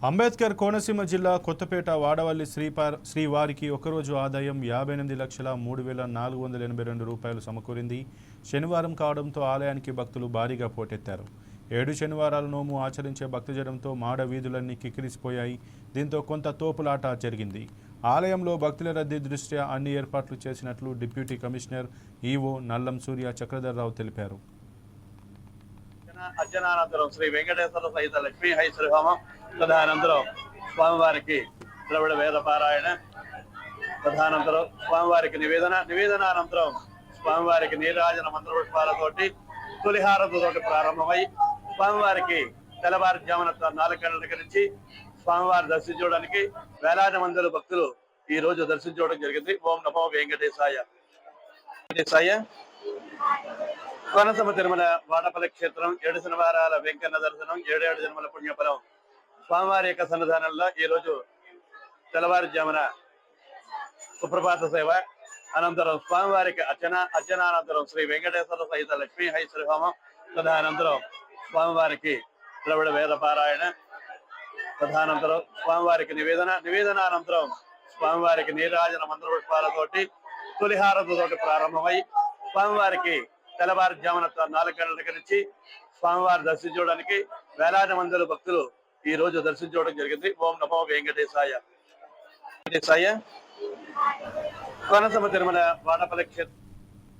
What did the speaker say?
అంబేద్కర్ కోనసీమ జిల్లా కొత్తపేట వాడవల్లి శ్రీవారికి ఒకరోజు ఆదాయం 58,03,482 రూపాయలు సమకూరింది. శనివారం కావడంతో ఆలయానికి భక్తులు భారీగా పోటెత్తారు. 7 శనివారాల నోము ఆచరించే భక్తజనంతో మాడ వీధులన్నీ కిక్కిరిసిపోయాయి. దీంతో కొంత తోపులాట జరిగింది. ఆలయంలో భక్తుల రద్దీ దృష్ట్యా అన్ని ఏర్పాట్లు చేసినట్లు డిప్యూటీ కమిషనర్ ఈవో నల్లం సూర్య చక్రధర్రావు తెలిపారు. అర్చనానంతరం శ్రీ వెంకటేశ్వర సహిత లక్ష్మీ హైశ్రీహోమం తదనంతరం స్వామివారికి ద్రవిడ వేద పారాయణ తదనంతరం స్వామివారికి నివేదనానంతరం స్వామివారికి నీరాజన మంత్రపుష్పాలతోటి తొలిహారతోటి ప్రారంభమై స్వామివారికి తెల్లవారుజామున 4 గంటల దగ్గర నుంచి స్వామివారి దర్శించుకోవడానికి వేలాది మంది భక్తులు ఈ రోజు దర్శించుకోవడం జరిగింది. ఓం నమో వెంకటేశాయ. కోనసీమ తిరుమల వాడపల్లి క్షేత్రం 7 శనివారాల వెంకన్న దర్శనం 7 జన్మల పుణ్యఫలం. స్వామివారి యొక్క సన్నిధానంలో ఈ రోజు తెల్లవారుజామున సుప్రభాత సేవ అనంతరం స్వామివారికి అర్చనానంతరం శ్రీ వెంకటేశ్వర సహిత లక్ష్మీ హైశ్రీహోమం తదనంతరం స్వామివారికి ద్రవిడ వేద పారాయణ తదనంతరం స్వామివారికి నివేదనానంతరం స్వామివారికి నీరాజన మంత్రపుష్పాలతోటి తొలిహారతోటి ప్రారంభమై స్వామివారికి తెల్లవారుజామున 4 గంటల దగ్గర నుంచి స్వామివారి దర్శించుకోవడానికి వేలాది మంది భక్తులు ఈ రోజు దర్శించుకోవడం జరిగింది. ఓం నమో వెంకటేశాయ. కోనసీమ తిరుమల వాడపల్లి క్షేత్రం